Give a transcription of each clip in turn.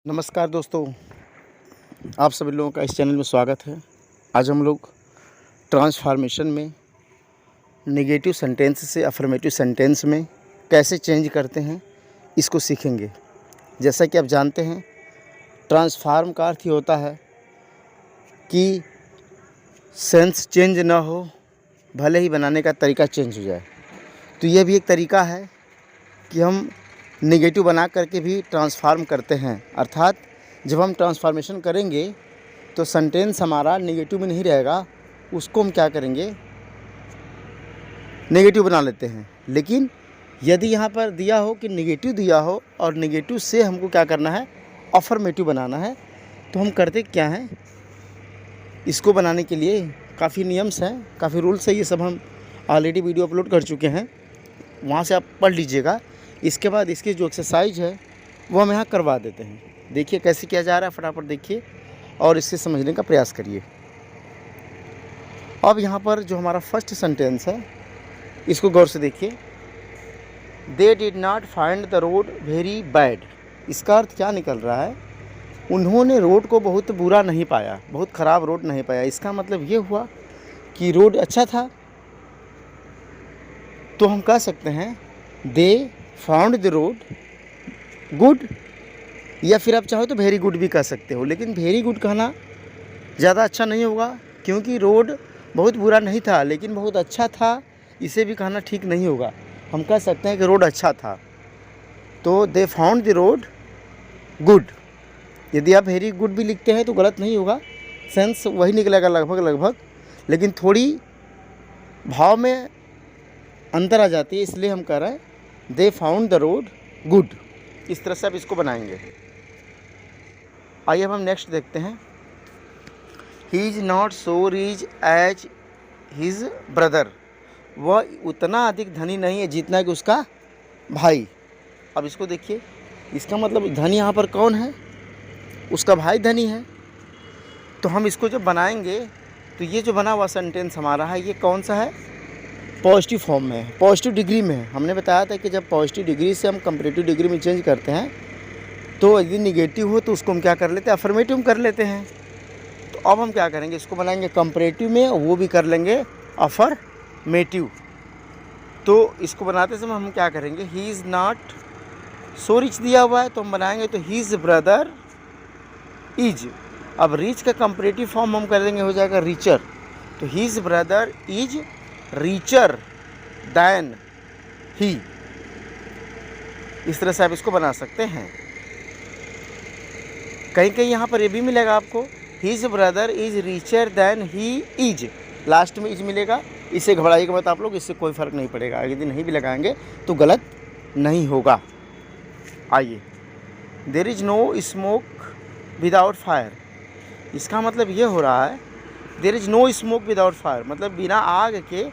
नमस्कार दोस्तों, आप सभी लोगों का इस चैनल में स्वागत है। आज हम लोग ट्रांसफॉर्मेशन में नेगेटिव सेंटेंस से अफर्मेटिव सेंटेंस में कैसे चेंज करते हैं इसको सीखेंगे। जैसा कि आप जानते हैं, ट्रांसफॉर्म का अर्थ ही होता है कि सेंस चेंज ना हो, भले ही बनाने का तरीका चेंज हो जाए। तो यह भी एक तरीका है कि हम नेगेटिव बना करके भी ट्रांसफॉर्म करते हैं। अर्थात जब हम ट्रांसफॉर्मेशन करेंगे तो सेंटेंस हमारा नेगेटिव में नहीं रहेगा, उसको हम क्या करेंगे, नेगेटिव बना लेते हैं। लेकिन यदि यहाँ पर दिया हो कि नेगेटिव दिया हो और नेगेटिव से हमको क्या करना है, अफर्मेटिव बनाना है, तो हम करते क्या हैं, इसको बनाने के लिए काफ़ी नियम्स हैं, काफ़ी रूल्स हैं। ये सब हम ऑलरेडी वीडियो अपलोड कर चुके हैं, वहाँ से आप पढ़ लीजिएगा। इसके बाद इसकी जो एक्सरसाइज है वो हम यहाँ करवा देते हैं। देखिए कैसे किया जा रहा है, फटाफट देखिए और इससे समझने का प्रयास करिए। अब यहाँ पर जो हमारा फर्स्ट सेंटेंस है इसको गौर से देखिए। They did not find the road very bad. इसका अर्थ क्या निकल रहा है, उन्होंने रोड को बहुत बुरा नहीं पाया, बहुत ख़राब रोड नहीं पाया। इसका मतलब ये हुआ कि रोड अच्छा था। तो हम कह सकते हैं they found the road good, या फिर आप चाहो तो वेरी गुड भी कह सकते हो। लेकिन वेरी गुड कहना ज़्यादा अच्छा नहीं होगा, क्योंकि रोड बहुत बुरा नहीं था लेकिन बहुत अच्छा था, इसे भी कहना ठीक नहीं होगा। हम कह सकते हैं कि रोड अच्छा था। तो they found the road good. यदि आप वेरी गुड भी लिखते हैं तो गलत नहीं होगा, सेंस वही निकलेगा लगभग, लेकिन थोड़ी भाव में अंतर आ जाती है, इसलिए हम कह रहे हैं they found the road good. इस तरह से आप इसको बनाएंगे। आइए अब हम नेक्स्ट देखते हैं। He is not so rich as his brother. वह उतना अधिक धनी नहीं है जितना कि उसका भाई। अब इसको देखिए, इसका मतलब धनी यहाँ पर कौन है, उसका भाई धनी है। तो हम इसको जब बनाएंगे तो ये जो बना हुआ सेंटेंस हमारा है, ये कौन सा है, पॉजिटिव फॉर्म में है, पॉजिटिव डिग्री में है। हमने बताया था कि जब पॉजिटिव डिग्री से हम कंपैरेटिव डिग्री में चेंज करते हैं तो यदि निगेटिव हो तो उसको हम क्या कर लेते हैं, अफर्मेटिव में कर लेते हैं। तो अब हम क्या करेंगे, इसको बनाएंगे कंपैरेटिव में, वो भी कर लेंगे अफर्मेटिव। तो इसको बनाते समय हम क्या करेंगे, he is not so rich दिया हुआ है तो हम बनाएंगे तो हीज़ ब्रदर इज। अब रिच का कंपैरेटिव फॉर्म हम कर देंगे, हो जाएगा रिचर। तो his brother is richer than he. इस तरह से आप इसको बना सकते हैं। कहीं यहाँ पर ये भी मिलेगा आपको, his brother is richer than he is, last में इज मिलेगा। इससे घबराइएगा मत आप लोग, इससे कोई फ़र्क नहीं पड़ेगा। यदि नहीं भी लगाएंगे तो गलत नहीं होगा। आइए, there is no smoke without fire. इसका मतलब ये हो रहा है, there is no smoke without fire, मतलब बिना आग के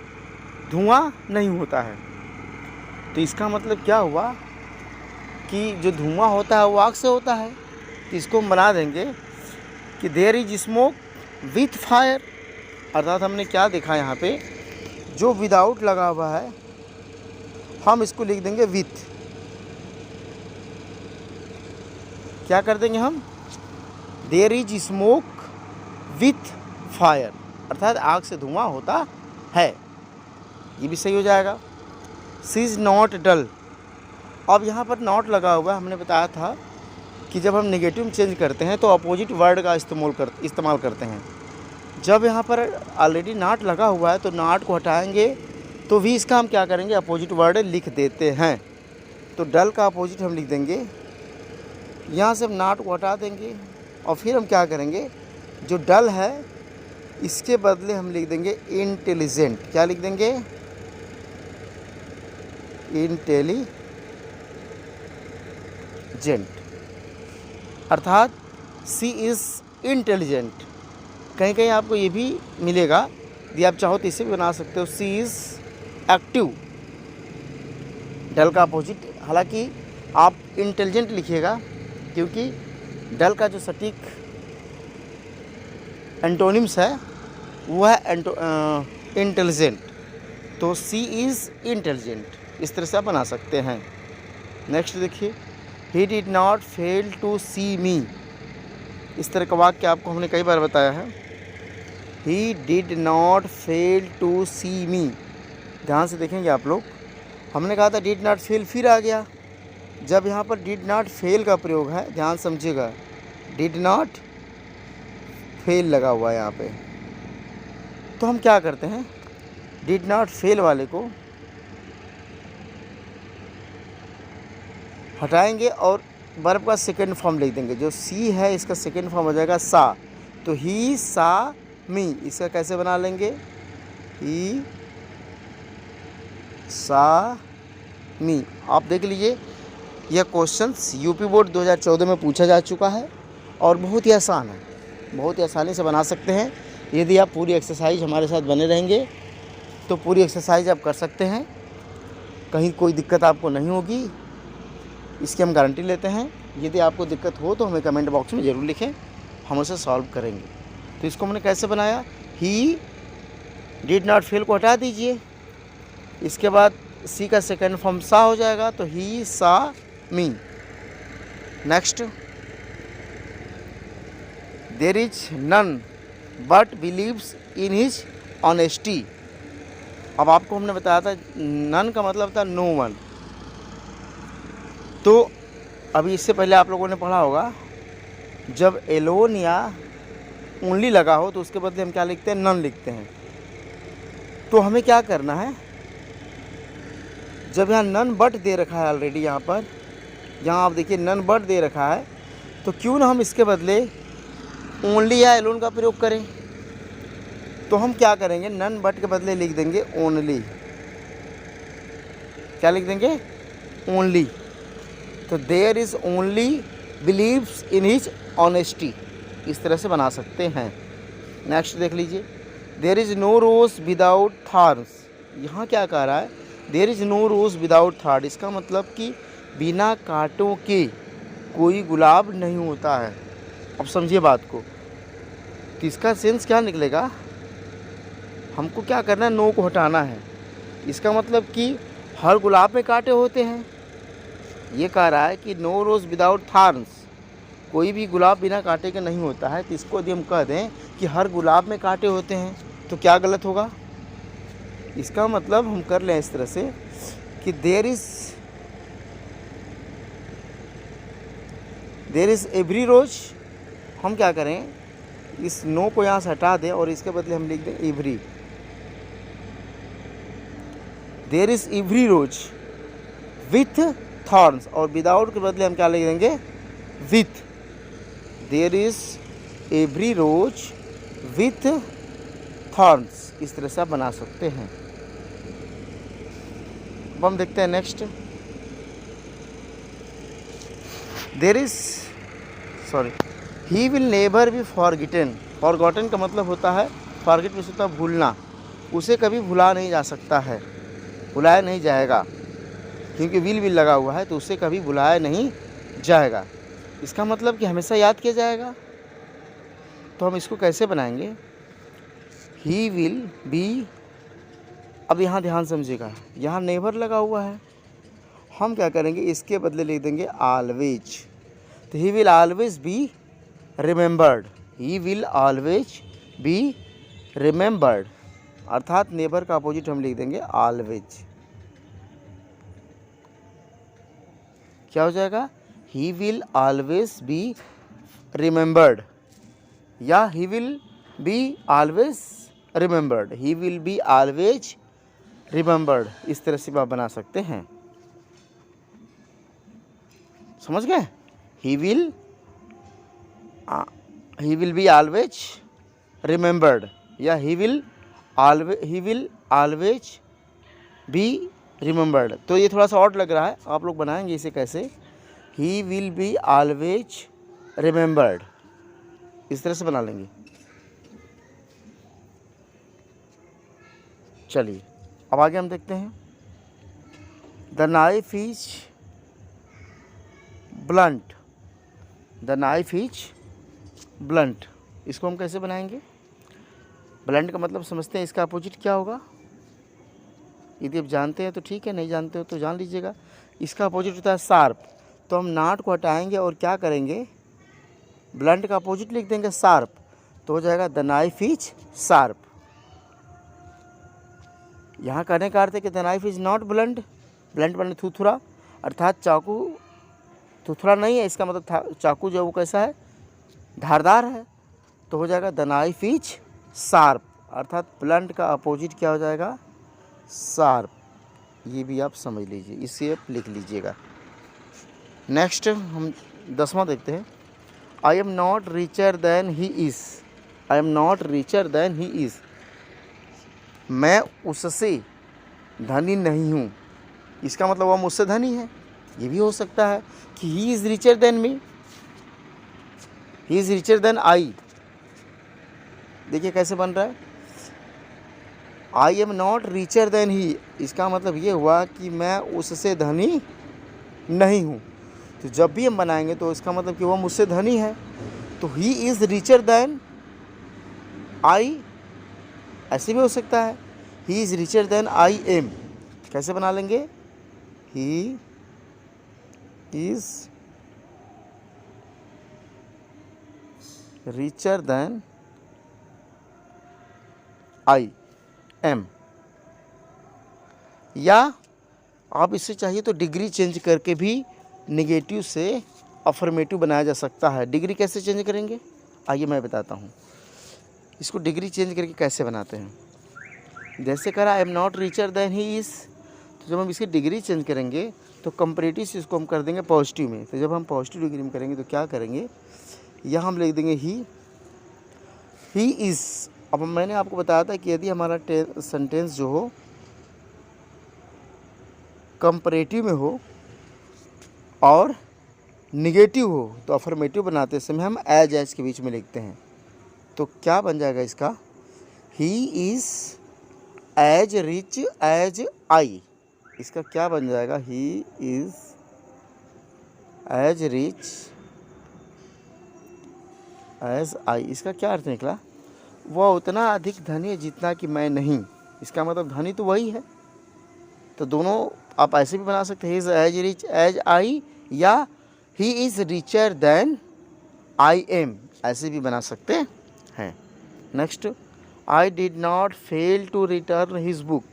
धुआं नहीं होता है। तो इसका मतलब क्या हुआ कि जो धुआं होता है वो आग से होता है। तो इसको हम बना देंगे कि there is smoke with fire. अर्थात हमने क्या देखा यहाँ पे, जो विदाउट लगा हुआ है हम इसको लिख देंगे विथ। क्या कर देंगे हम, there is smoke with fire, अर्थात आग से धुआं होता है। ये भी सही हो जाएगा। सी इज़ नॉट डल। अब यहाँ पर नॉट लगा हुआ है। हमने बताया था कि जब हम नेगेटिव में चेंज करते हैं तो अपोजिट वर्ड का इस्तेमाल करते हैं। जब यहाँ पर ऑलरेडी नॉट लगा हुआ है तो नॉट को हटाएंगे तो भी इसका हम क्या करेंगे, अपोजिट वर्ड लिख देते हैं। तो डल का अपोजिट हम लिख देंगे, यहाँ से हम नॉट को हटा देंगे और फिर हम क्या करेंगे, जो डल है इसके बदले हम लिख देंगे इंटेलिजेंट। क्या लिख देंगे, इंटेलिजेंट। अर्थात सी इज़ इंटेलिजेंट। कहीं आपको ये भी मिलेगा, यदि आप चाहो तो इसे भी बना सकते हो, सी इज़ एक्टिव। डल का अपोजिट, हालांकि आप इंटेलिजेंट लिखिएगा क्योंकि डल का जो सटीक एंटोनिम्स है वो है इंटेलिजेंट। तो सी इज़ इंटेलिजेंट, इस तरह से आप बना सकते हैं। नेक्स्ट देखिए, he did not fail to see me. इस तरह का वाक्य आपको हमने कई बार बताया है। He did not fail to see me. ध्यान से देखेंगे आप लोग, हमने कहा था डिड नॉट फेल, फिर आ गया। जब यहाँ पर डिड नॉट फेल का प्रयोग है, ध्यान समझिएगा, डिड नॉट फेल लगा हुआ है यहाँ पे, तो हम क्या करते हैं, डिड नॉट फेल वाले को हटाएंगे और वर्ब का सेकेंड फॉर्म लिख देंगे। जो सी है इसका सेकेंड फॉर्म हो जाएगा सा। तो ही सा मी, इसका कैसे बना लेंगे, ही सा मी। आप देख लीजिए, यह क्वेश्चंस यूपी बोर्ड 2014 में पूछा जा चुका है और बहुत ही आसान है, बहुत ही आसानी से बना सकते हैं। यदि आप पूरी एक्सरसाइज हमारे साथ बने रहेंगे तो पूरी एक्सरसाइज आप कर सकते हैं, कहीं कोई दिक्कत आपको नहीं होगी, इसकी हम गारंटी लेते हैं। यदि आपको दिक्कत हो तो हमें कमेंट बॉक्स में ज़रूर लिखें, हम उसे सॉल्व करेंगे। तो इसको हमने कैसे बनाया, ही डिड नॉट फेल को हटा दीजिए, इसके बाद सी का सेकेंड फॉर्म सा हो जाएगा, तो he saw me. Next, there is none but believes in his honesty. अब आपको हमने बताया था नन का मतलब था नो वन। तो अभी इससे पहले आप लोगों ने पढ़ा होगा, जब एलोन या ओनली लगा हो तो उसके बदले हम क्या लिखते हैं, नन लिखते हैं। तो हमें क्या करना है, जब यहाँ नन बट दे रखा है ऑलरेडी, यहाँ पर यहाँ आप देखिए नन बट दे रखा है, तो क्यों ना हम इसके बदले ओनली या एलोन का प्रयोग करें। तो हम क्या करेंगे, नन बट के बदले लिख देंगे ओनली। क्या लिख देंगे, ओनली। तो there is only believes in his honesty, इस तरह से बना सकते हैं। नेक्स्ट देख लीजिए, there is no rose without thorns. यहाँ क्या कह रहा है, there is no rose without thorn. इसका मतलब कि बिना कांटों के कोई गुलाब नहीं होता है। अब समझिए बात को, तो इसका सेंस क्या निकलेगा, हमको क्या करना है, नो को हटाना है। इसका मतलब कि हर गुलाब में कांटे होते हैं। ये कह रहा है कि नो रोज़ विदाउट थॉर्न्स, कोई भी गुलाब बिना कांटे के नहीं होता है। तो इसको यदि हम कह दें कि हर गुलाब में कांटे होते हैं, तो क्या गलत होगा। इसका मतलब हम कर लें इस तरह से कि देयर इज़ एवरी रोज। हम क्या करें, इस नो को यहाँ से हटा दें और इसके बदले हम लिख दें every. There is every rose with thorns, और विदाउट के बदले हम क्या लिख देंगे, with. There is every rose with thorns, इस तरह से आप बना सकते हैं। अब हम देखते हैं next, there is he will never be forgotten. Forgotten का मतलब होता है, फॉरगेट में होता है भूलना, उसे कभी भुला नहीं जा सकता है, भुलाया नहीं जाएगा, क्योंकि विल लगा हुआ है तो उसे कभी भुलाया नहीं जाएगा। इसका मतलब कि हमेशा याद किया जाएगा। तो हम इसको कैसे बनाएंगे, ही विल बी। अब यहाँ ध्यान समझिएगा, यहाँ नेवर लगा हुआ है, हम क्या करेंगे, इसके बदले लिख देंगे ऑलवेज। तो he will always be remembered, he will always be remembered, अर्थात नेवर का अपोजिट हम लिख देंगे ऑलवेज। क्या हो जाएगा, he will always be remembered, या he will be always remembered, he will be always remembered, इस तरह से आप बना सकते हैं। समझ गए, he will be always remembered, या he will always be remembered. तो ये थोड़ा सा ऑड लग रहा है, आप लोग बनाएंगे इसे कैसे, ही विल बी ऑलवेज रिमेंबर्ड, इस तरह से बना लेंगे। चलिए अब आगे हम देखते हैं, the knife is blunt. The knife is blunt, इसको हम कैसे बनाएंगे, ब्लंट का मतलब समझते हैं, इसका अपोजिट क्या होगा। यदि आप जानते हैं तो ठीक है, नहीं जानते हो तो जान लीजिएगा। इसका अपोजिट होता है शार्प। तो हम नॉट को हटाएंगे और क्या करेंगे, ब्लंट का अपोजिट लिख देंगे शार्प, तो हो जाएगा द नाइफ इज शार्प। यहाँ कहने का अर्थ है कि the knife is not blunt, blunt माने थुथुरा, अर्थात चाकू थुथुरा नहीं है, इसका मतलब चाकू जो वो कैसा है, धारदार है। तो हो जाएगा द नाइफ इज शार्प, अर्थात ब्लंट का अपोजिट क्या हो जाएगा, शार्प। ये भी आप समझ लीजिए, इसे आप लिख लीजिएगा। नेक्स्ट हम 10वां देखते हैं। I am not richer than he is, I am not richer than he is, मैं उससे धनी नहीं हूँ। इसका मतलब वह मुझसे धनी है। ये भी हो सकता है कि he is richer than me, he is richer than I. देखिए कैसे बन रहा है, I am not richer than he, इसका मतलब ये हुआ कि मैं उससे धनी नहीं हूँ। तो जब भी हम बनाएंगे तो इसका मतलब कि वह मुझसे धनी है। तो he is richer than I, ऐसे भी हो सकता है, he is richer than I am. कैसे बना लेंगे, he is richer than I am. या आप इससे चाहिए तो डिग्री चेंज करके भी नेगेटिव से अफर्मेटिव बनाया जा सकता है। डिग्री कैसे चेंज करेंगे, आइए मैं बताता हूँ। इसको डिग्री चेंज करके कैसे बनाते हैं। जैसे करा I am not richer than he is, तो जब हम इसकी डिग्री चेंज करेंगे तो कंपैरेटिव से इसको हम कर देंगे पॉजिटिव में। तो जब हम पॉजिटिव डिग्री में करेंगे तो क्या करेंगे, यहाँ हम लिख देंगे ही इज़। अब मैंने आपको बताया था कि यदि हमारा सेंटेंस जो हो कंपैरेटिव में हो और निगेटिव हो तो अफर्मेटिव बनाते समय हम एज के बीच में लिखते हैं। तो क्या बन जाएगा इसका, he is as rich as I. इसका क्या बन जाएगा, he is as rich as I. इसका क्या अर्थ निकला, वह उतना अधिक धनी है जितना कि मैं नहीं। इसका मतलब धनी तो वही है। तो दोनों आप ऐसे भी बना सकते हैं, he is as rich as I, या he is richer than I am, ऐसे भी बना सकते हैं। Next, I did not fail to return his book,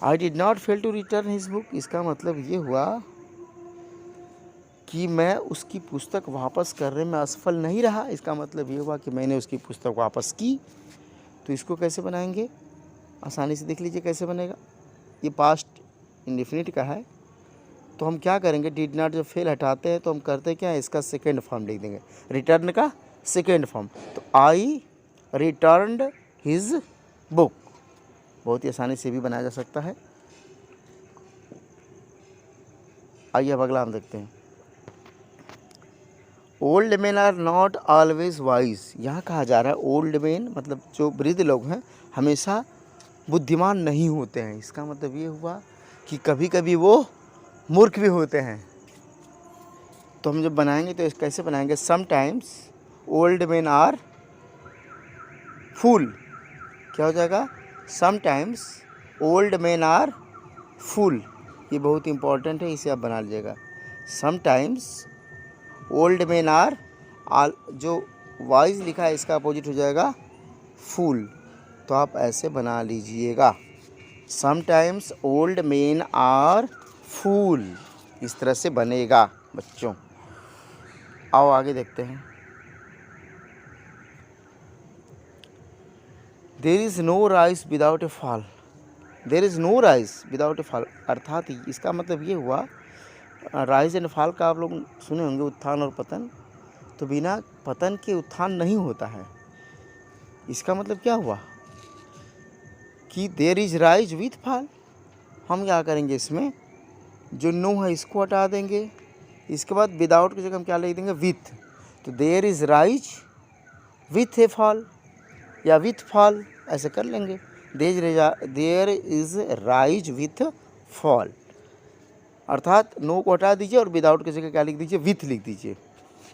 I did not fail to return his book. इसका मतलब ये हुआ कि मैं उसकी पुस्तक वापस करने में असफल नहीं रहा। इसका मतलब ये हुआ कि मैंने उसकी पुस्तक वापस की। तो इसको कैसे बनाएंगे, आसानी से देख लीजिए कैसे बनेगा। ये पास्ट इंडेफिनिट का है, तो हम क्या करेंगे, डिड नॉट जब फेल हटाते हैं तो हम करते क्या है, इसका सेकेंड फॉर्म लिख देंगे, रिटर्न का सेकेंड फॉर्म। तो आई रिटर्नड हिज बुक, बहुत ही आसानी से भी बनाया जा सकता है। आइए अब अगला हम देखते हैं। Old man are not always wise, यहाँ कहा जा रहा है ओल्ड मैन मतलब जो वृद्ध लोग हैं हमेशा बुद्धिमान नहीं होते हैं। इसका मतलब ये हुआ कि कभी कभी वो मूर्ख भी होते हैं। तो हम जब बनाएंगे तो कैसे बनाएंगे, sometimes old man are fool. क्या हो जाएगा, sometimes old man are fool. ये बहुत इंपॉर्टेंट है, इसे आप बना लीजिएगा। समटाइम्स ओल्ड मैन आर, जो वाइज लिखा है इसका अपोजिट हो जाएगा फूल। तो आप ऐसे बना लीजिएगा, sometimes old man are fool. इस तरह से बनेगा बच्चों। आओ आगे देखते हैं। There is no rise without a fall, there is no rise without a fall, अर्थात इसका मतलब ये हुआ, राइज एंड फॉल का आप लोग सुने होंगे, उत्थान और पतन। तो बिना पतन के उत्थान नहीं होता है। इसका मतलब क्या हुआ कि there is rise with fall. हम क्या करेंगे, इसमें जो नो है इसको हटा देंगे, इसके बाद विदाउट की जगह हम क्या लिख देंगे, विथ। तो there is rise with a fall या विथ फॉल, ऐसे कर लेंगे। There is rise with fall, अर्थात नो को हटा दीजिए और विदाउट की जगह क्या लिख दीजिए, विथ लिख दीजिए।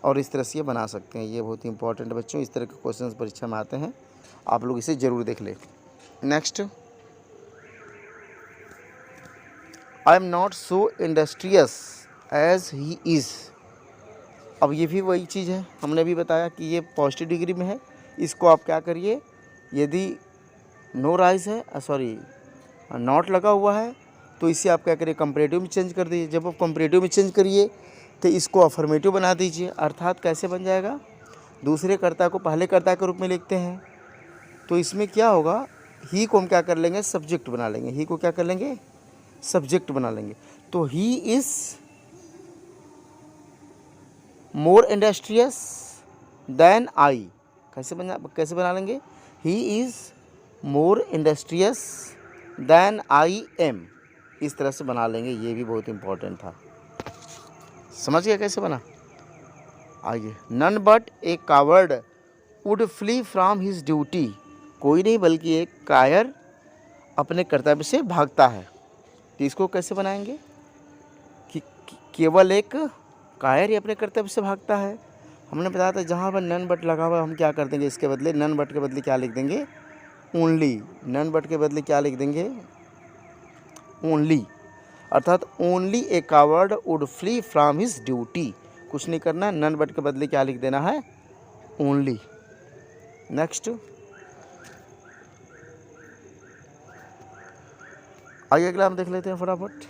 और इस तरह से ये बना सकते हैं। ये बहुत ही इंपॉर्टेंट है बच्चों, इस तरह के क्वेश्चंस परीक्षा में आते हैं, आप लोग इसे ज़रूर देख लें। Next, I am not so industrious as he is. अब ये भी वही चीज़ है, हमने भी बताया कि ये पॉजिटिव डिग्री में है। इसको आप क्या करिए, यदि नो राइज है, सॉरी नॉट लगा हुआ है, तो इसे आप क्या करिए, कंपैरेटिव में चेंज कर दीजिए। जब आप कंपैरेटिव में चेंज करिए तो इसको अफर्मेटिव बना दीजिए। अर्थात कैसे बन जाएगा, दूसरे कर्ता को पहले कर्ता के रूप में लिखते हैं, तो इसमें क्या होगा, ही को हम क्या कर लेंगे, सब्जेक्ट बना लेंगे। ही को क्या कर लेंगे, सब्जेक्ट बना लेंगे। तो he is more industrious than I. कैसे बना लेंगे, he is more industrious than I am. इस तरह से बना लेंगे, ये भी बहुत इंपॉर्टेंट था। समझ गया कैसे बना। आइए, none but a coward would flee from his duty. कोई नहीं बल्कि एक कायर अपने कर्तव्य से भागता है। तो इसको कैसे बनाएंगे कि केवल एक कायर ही अपने कर्तव्य से भागता है। हमने बताया था जहाँ पर नन बट लगा हुआ हम क्या कर देंगे, इसके बदले नन बट के बदले क्या लिख देंगे, ओनली। नन बट के बदले क्या लिख देंगे, ओनली। अर्थात only a coward would flee from his duty. कुछ नहीं करना, नन बट के बदले क्या लिख देना है, ओनली। नेक्स्ट, आइए अगला हम देख लेते हैं फटाफट।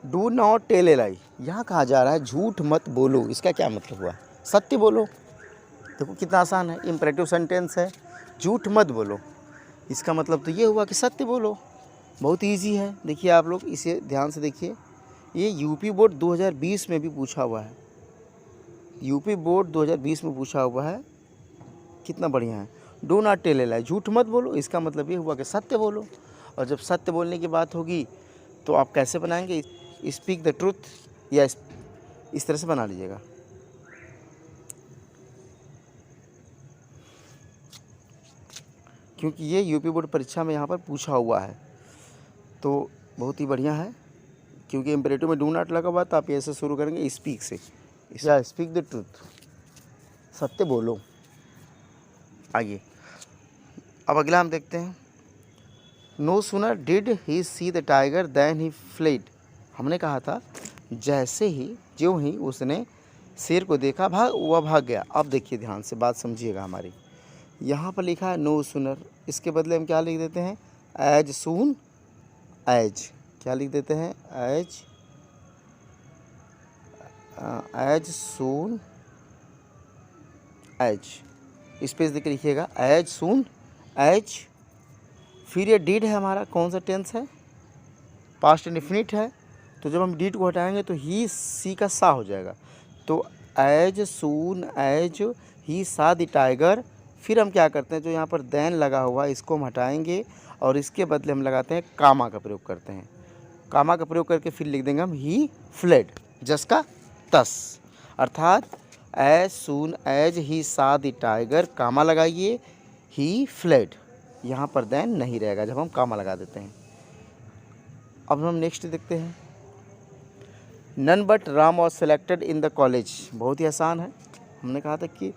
डू नॉट टेल ए लाई। यहाँ कहा जा रहा है झूठ मत बोलो। इसका क्या मतलब हुआ, सत्य बोलो। देखो कितना आसान है, इम्परेटिव सेंटेंस है, झूठ मत बोलो। इसका मतलब तो ये हुआ कि सत्य बोलो। बहुत इजी है। देखिए आप लोग इसे ध्यान से देखिए, ये यूपी बोर्ड 2020 में भी पूछा हुआ है। यूपी बोर्ड 2020 में पूछा हुआ है, कितना बढ़िया है। डू नॉट टेल ए लाई, झूठ मत बोलो। इसका मतलब ये हुआ कि सत्य बोलो। और जब सत्य बोलने की बात होगी तो आप कैसे बनाएंगे, स्पीक द ट्रूथ, या इस तरह से बना लीजिएगा। क्योंकि ये यूपी बोर्ड परीक्षा में यहाँ पर पूछा हुआ है, तो बहुत ही बढ़िया है। क्योंकि इम्परेटिव में डू नॉट लगा हुआ, तो आप ऐसे शुरू करेंगे स्पीक से, या स्पीक द ट्रूथ, सत्य बोलो। आइए अब अगला हम देखते हैं। No sooner did he see the tiger than he fled. हमने कहा था जैसे ही ज्यों ही उसने शेर को देखा वह भाग गया। अब देखिए ध्यान से बात समझिएगा हमारी। यहाँ पर लिखा है नो सूनर, इसके बदले हम क्या लिख देते हैं, एज सून एज। क्या लिख देते हैं, एज सून एज। स्पेस देकर लिखिएगा, एज सून एज। फिर ये डिड है हमारा, कौन सा टेंस है, पास्ट इंडेफिनिट है। तो जब हम डिड को हटाएंगे तो ही सी का सा हो जाएगा। तो एज सून एज ही सा द टाइगर। फिर हम क्या करते हैं, जो यहाँ पर देन लगा हुआ है इसको हम हटाएंगे और इसके बदले हम लगाते हैं कामा का प्रयोग करते हैं। कामा का प्रयोग करके फिर लिख देंगे हम ही फ्लेड, जसका तस। अर्थात एज सून एज ही सा द टाइगर, कामा लगाइए, ही फ्लेड। यहाँ पर देन नहीं रहेगा जब हम कामा लगा देते हैं। अब हम नेक्स्ट देखते हैं। None but Ram was selected in the college. बहुत ही आसान है। हमने कहा था कि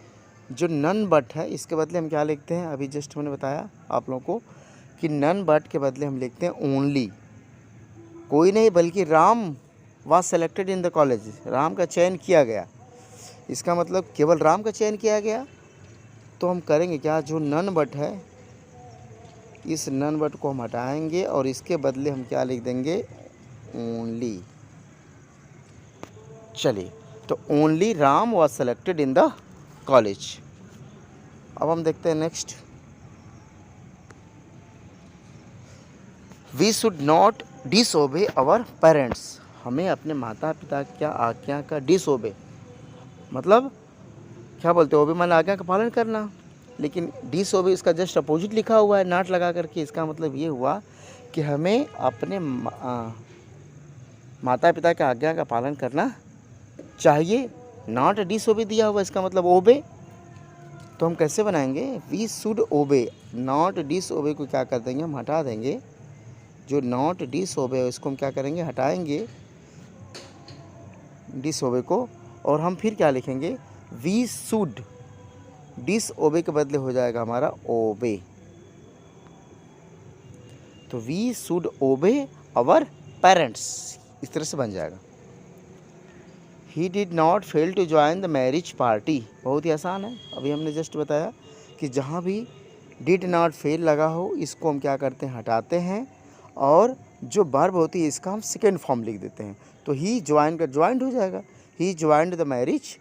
जो नन बट है इसके बदले हम क्या लिखते हैं, अभी जस्ट मैंने बताया आप लोगों को कि नन बट के बदले हम लिखते हैं ओनली। कोई नहीं बल्कि Ram was selected in the college, Ram का चयन किया गया। इसका मतलब केवल राम का चयन किया गया। तो हम करेंगे क्या, जो नन बट है इस नन बट को हम हटाएंगे और इसके बदले हम क्या लिख देंगे, ओनली। चलिए, तो only Ram was selected in the college. अब हम देखते हैं next. We should not disobey our parents. हमें अपने माता पिता की आज्ञा का डिसओबे मतलब क्या बोलते हैं, ओबे माने आज्ञा का पालन करना। लेकिन डिसओबे इसका जस्ट अपोजिट लिखा हुआ है नॉट लगा करके। इसका मतलब ये हुआ कि हमें अपने माता पिता की आज्ञा का पालन करना चाहिए। नॉट डिसओबे दिया हुआ, इसका मतलब ओबे। तो हम कैसे बनाएंगे, we should obey. Not disobey को क्या कर देंगे, हम हटा देंगे। जो नॉट डिसओबे है इसको हम क्या करेंगे, हटाएंगे डिसओबे को। और हम फिर क्या लिखेंगे, वी शुड। डिसओबे के बदले हो जाएगा हमारा ओबे। तो we should obey our parents, इस तरह से बन जाएगा। He did not fail to join the marriage party, बहुत ही आसान है, अभी हमने जस्ट बताया कि जहाँ भी डिड नॉट फेल लगा हो इसको हम क्या करते हैं, हटाते हैं, और जो वर्ब होती है इसका हम सेकेंड फॉर्म लिख देते हैं। तो ही ज्वाइन का ज्वाइंड हो जाएगा, he joined the marriage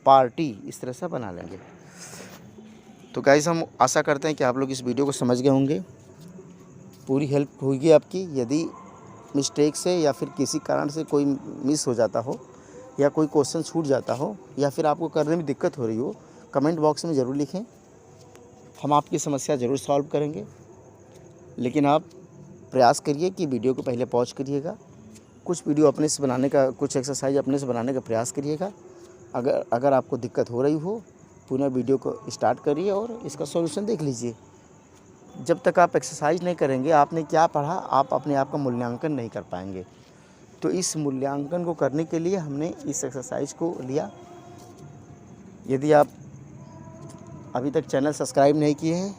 party, इस तरह से बना लेंगे। तो गाइस हम आशा करते हैं कि आप लोग इस वीडियो को समझ गए होंगे, पूरी हेल्प होगी आपकी। यदि मिस्टेक से या फिर किसी कारण से कोई मिस हो जाता हो या कोई क्वेश्चन छूट जाता हो या फिर आपको करने में दिक्कत हो रही हो, कमेंट बॉक्स में ज़रूर लिखें, हम आपकी समस्या ज़रूर सॉल्व करेंगे। लेकिन आप प्रयास करिए कि वीडियो को पहले पॉज करिएगा, कुछ वीडियो अपने से बनाने का, कुछ एक्सरसाइज अपने से बनाने का प्रयास करिएगा। अगर आपको दिक्कत हो रही हो, पुनः वीडियो को स्टार्ट करिए और इसका सॉल्यूशन देख लीजिए। जब तक आप एक्सरसाइज नहीं करेंगे, आपने क्या पढ़ा, आप अपने आप का मूल्यांकन नहीं कर पाएंगे। तो इस मूल्यांकन को करने के लिए हमने इस एक्सरसाइज को लिया। यदि आप अभी तक चैनल सब्सक्राइब नहीं किए हैं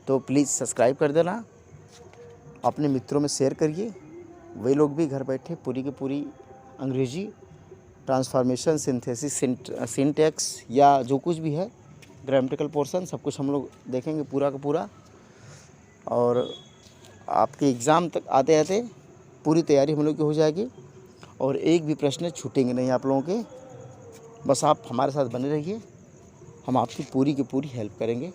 तो प्लीज़ सब्सक्राइब कर देना, अपने मित्रों में शेयर करिए, वे लोग भी घर बैठे पूरी की पूरी अंग्रेजी ट्रांसफॉर्मेशन, सिंथेसिस, सिंटैक्स या जो कुछ भी है, ग्रामेटिकल पोर्शन, सब कुछ हम लोग देखेंगे पूरा का पूरा। और आपके एग्ज़ाम तक आते आते पूरी तैयारी हम लोग की हो जाएगी और एक भी प्रश्न छूटेंगे नहीं आप लोगों के। बस आप हमारे साथ बने रहिए, हम आपकी पूरी की पूरी हेल्प करेंगे।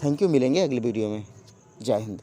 थैंक यू, मिलेंगे अगली वीडियो में। जय हिंद।